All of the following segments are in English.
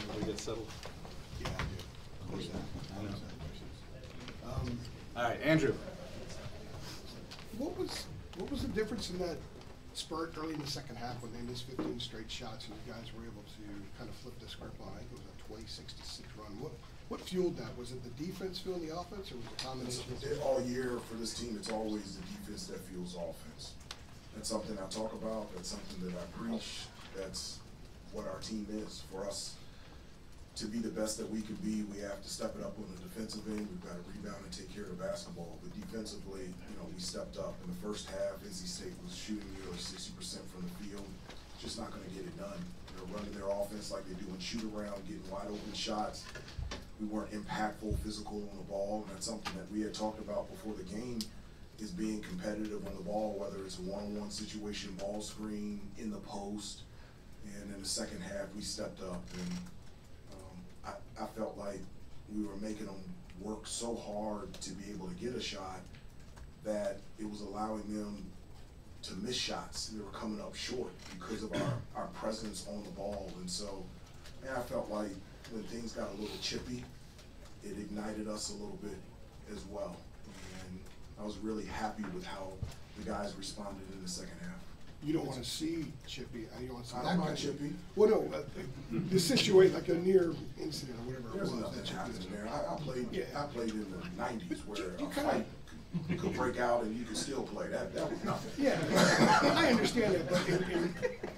Everybody get settled? Yeah, I do. Of course, I know. All right, Andrew. What was the difference in that spurt early in the second half when they missed 15 straight shots and you guys were able to kind of flip the script on? I think it was a 20-66 run. What fueled that? Was it the defense fueling the offense, or was it a combination? All year for this team, it's always the defense that fuels offense. That's something I talk about. That's something that I preach. That's what our team is. For us to be the best that we could be, we have to step it up on the defensive end. We've got to rebound and take care of the basketball. But defensively, we stepped up. In the first half, NC State was shooting nearly 60% from the field. Just not going to get it done. They're running their offense like they do in shoot around, getting wide open shots. We weren't impactful, physical on the ball, and that's something that we had talked about before the game, is being competitive on the ball, whether it's a one-on-one situation, ball screen, in the post. And in the second half, we stepped up, and I felt like we were making them work so hard to be able to get a shot that it was allowing them to miss shots. They were coming up short because of our presence on the ball. And so, I felt like when things got a little chippy, it ignited us a little bit as well. And I was really happy with how the guys responded in the second half. You don't want to see chippy. You don't want to see I'm not chippy. Well, no, the situation, like a near incident or whatever There's it was. nothing happening there. I played in the 90s where you a fight could break out and you could still play. That was nothing. Yeah, I understand that, but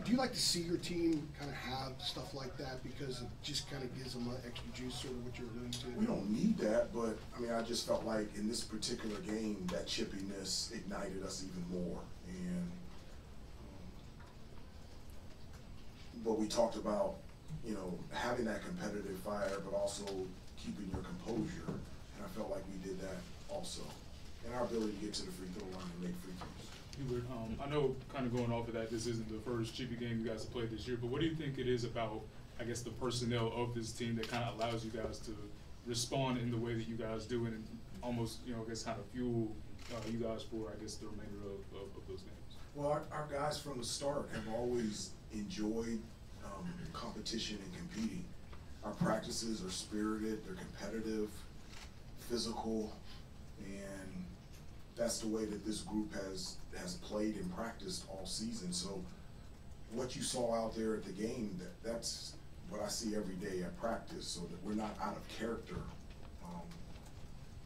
do you like to see your team kind of have stuff like that because it just kind of gives them an extra juice, sort of what you're alluding to? We don't need that, but I just felt like in this particular game, that chippiness ignited us even more. And but we talked about, having that competitive fire, but also keeping your composure. And I felt like we did that also. And our ability to get to the free throw line and make free throws. Hubert, I know, kind of going off of that, this isn't the first chippy game you guys have played this year, but what do you think it is about, I guess, the personnel of this team that kind of allows you guys to respond in the way that you guys do and almost, I guess, kind of fuel you guys for, I guess, the remainder of those games? Well, our guys from the start have always enjoyed competition and competing. Our practices are spirited, they're competitive, physical, and that's the way that this group has played and practiced all season. So what you saw out there at the game, that's what I see every day at practice, so that we're not out of character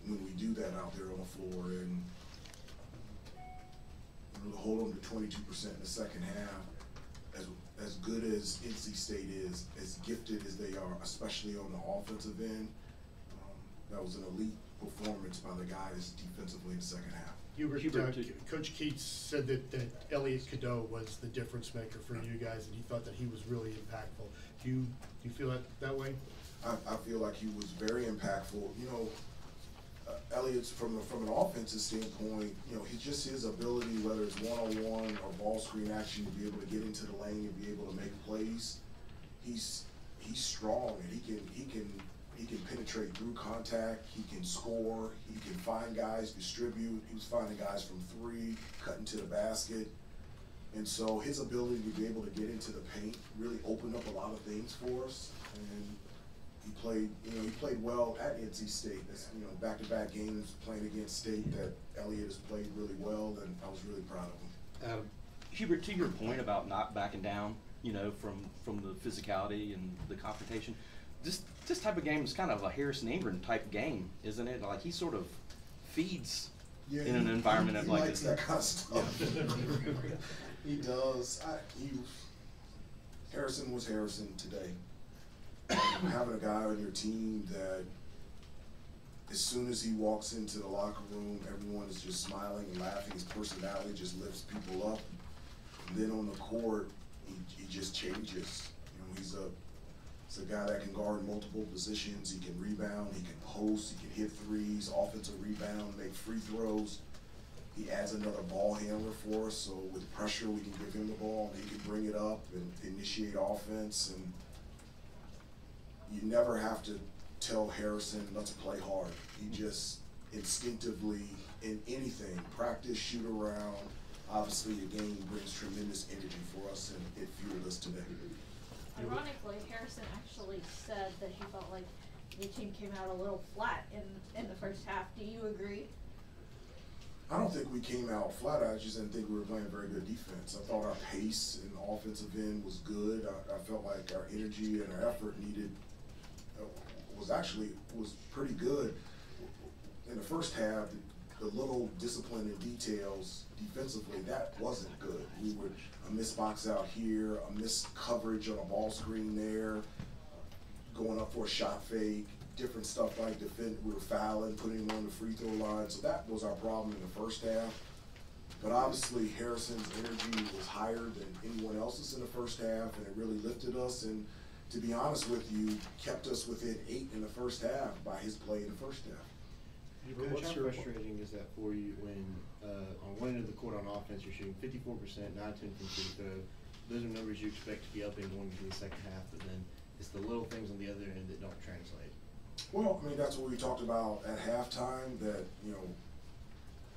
when we do that out there on the floor. And to hold them to 22% in the second half, as good as NC State is, as gifted as they are, especially on the offensive end, that was an elite performance by the guys defensively in the second half. Hubert, Coach Keats said that Elliot Cadeau was the difference maker for you guys, and he thought that he was really impactful. Do you feel that way? I feel like he was very impactful. Elliot's from an offensive standpoint, his ability, whether it's one-on-one or ball screen action, to be able to get into the lane and be able to make plays. He's strong, and he can penetrate through contact. He can score. He can find guys, distribute. He was finding guys from three, cutting to the basket. And so his ability to be able to get into the paint really opened up a lot of things for us. And he played well at NC State. That's, back-to-back games playing against State that Elliot has played really well, and I was really proud of him. Hubert, to your point about not backing down, from the physicality and the confrontation, this type of game is kind of a Harrison Ingram type game, isn't it? Like, he sort of feeds in an environment of like this. He likes that kind of stuff. He does. Harrison was Harrison today. Having a guy on your team that as soon as he walks into the locker room, everyone is just smiling and laughing. His personality just lifts people up. And then on the court, he just changes. He's a guy that can guard multiple positions. He can rebound, he can post, he can hit threes, offensive rebound, make free throws. He adds another ball handler for us, so with pressure we can give him the ball and he can bring it up and initiate offense. And you never have to tell Harrison, let's play hard. He just instinctively, in anything, practice, shoot around. Obviously, the game brings tremendous energy for us, and it fueled us today. Ironically, Harrison actually said that he felt like the team came out a little flat in the first half. Do you agree? I don't think we came out flat. I just didn't think we were playing very good defense. I thought our pace in the offensive end was good. I felt like our energy and our effort was pretty good. In the first half, the little discipline and details defensively, that wasn't good. We were a missed box out here, a missed coverage on a ball screen there, going up for a shot fake, different stuff like we were fouling, putting him on the free throw line. So that was our problem in the first half. But obviously Harrison's energy was higher than anyone else's in the first half, and it really lifted us. And to be honest with you, kept us within 8 in the first half by his play in the first half. Coach, how frustrating is that for you when on one end of the court on offense you're shooting 54%, 9-10 from free throw? Those are numbers you expect to be up and going into the second half, but then it's the little things on the other end that don't translate. Well, I mean, that's what we talked about at halftime, that, you know,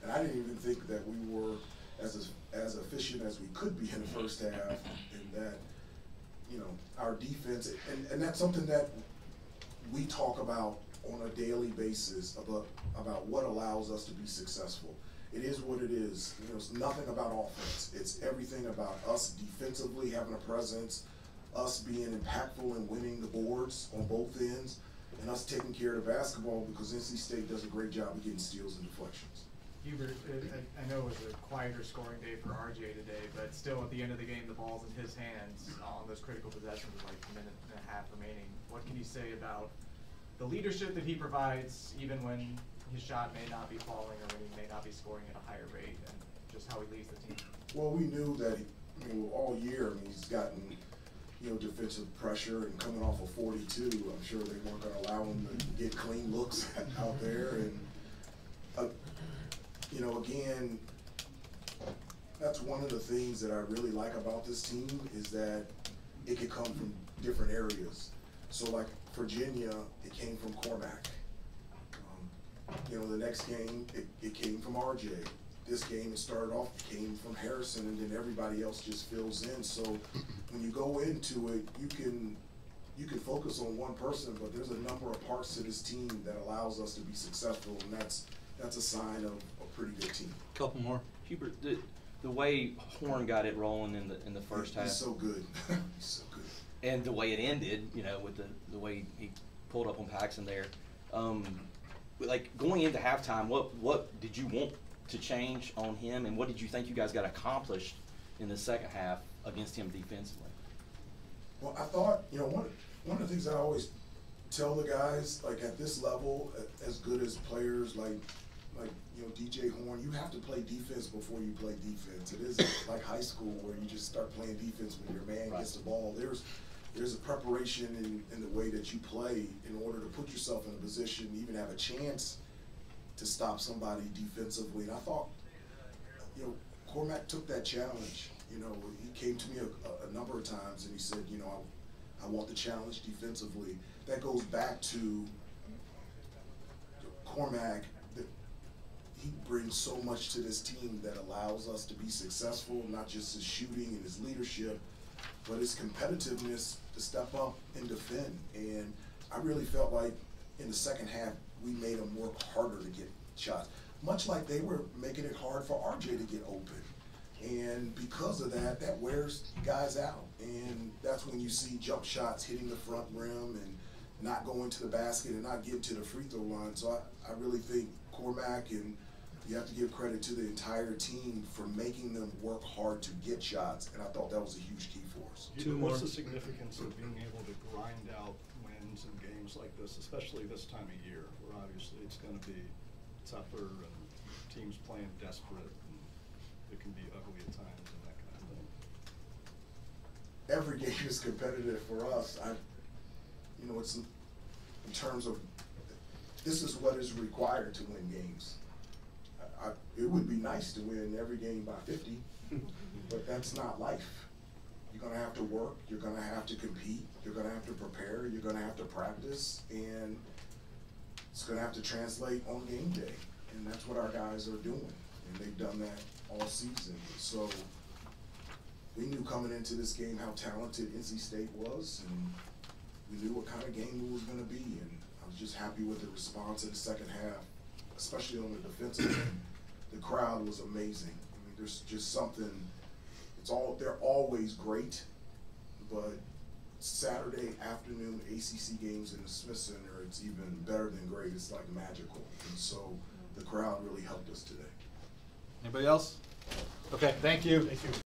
and I didn't even think that we were as efficient as we could be in the first half, and that, you know, our defense, and that's something that we talk about on a daily basis about what allows us to be successful. It is what it is. You know, it's nothing about offense. It's everything about us defensively having a presence, us being impactful and winning the boards on both ends, and us taking care of the basketball, because NC State does a great job of getting steals and deflections. Hubert, I know it was a quieter scoring day for RJ today, but still at the end of the game, the ball's in his hands on those critical possessions with like a minute and a half remaining. What can you say about the leadership that he provides, even when his shot may not be falling or when he may not be scoring at a higher rate, and just how he leads the team? Well, we knew that all year, he's gotten, you know, defensive pressure, and coming off of 42, I'm sure they weren't going to allow him to get clean looks out there. And, you know, again, that's one of the things that I really like about this team, is that it could come from different areas. So like Virginia, it came from Cormac. You know, the next game, it came from RJ. This game, it started off, it came from Harrison, and then everybody else just fills in. So when you go into it, you can focus on one person, but there's a number of parts to this team that allows us to be successful, and that's a sign of a pretty good team. Couple more. Hubert, the way Horn got it rolling in the first half. He's so good. He's so good. And the way it ended, you know, with the way he pulled up on Paxson there. Like going into halftime, what did you want to change on him, and what did you think you guys got accomplished in the second half against him defensively? Well, I thought, you know, one of the things I always tell the guys, like at this level, as good as players like you know, DJ Horn, you have to play defense before you play defense. It isn't like high school where you just start playing defense when your man gets the ball. There's a preparation in the way that you play in order to put yourself in a position to even have a chance to stop somebody defensively. And I thought, you know, Cormac took that challenge. You know, he came to me a number of times and he said, you know, I want the challenge defensively. That goes back to Cormac. He brings so much to this team that allows us to be successful, not just his shooting and his leadership, but his competitiveness to step up and defend. And I really felt like in the second half, we made him work harder to get shots, much like they were making it hard for RJ to get open. And because of that, that wears guys out. And that's when you see jump shots hitting the front rim and not going to the basket and not getting to the free throw line. So I really think Cormac, and you have to give credit to the entire team for making them work hard to get shots, and I thought that was a huge key for us. What's the significance of being able to grind out wins in games like this, especially this time of year, where obviously it's going to be tougher and teams playing desperate, and it can be ugly at times and that kind of thing? Every game is competitive for us. You know, it's in terms of, this is what is required to win games. It would be nice to win every game by 50, but that's not life. You're going to have to work, you're going to have to compete, you're going to have to prepare, you're going to have to practice, and it's going to have to translate on game day. And that's what our guys are doing, and they've done that all season. So we knew coming into this game how talented NC State was, and we knew what kind of game it was going to be. And I was just happy with the response in the second half, especially on the defensive end. The crowd was amazing. I mean, there's just something. They're always great, but Saturday afternoon ACC games in the Smith Center, it's even better than great. It's like magical. And so the crowd really helped us today. Anybody else? Okay, thank you. Thank you.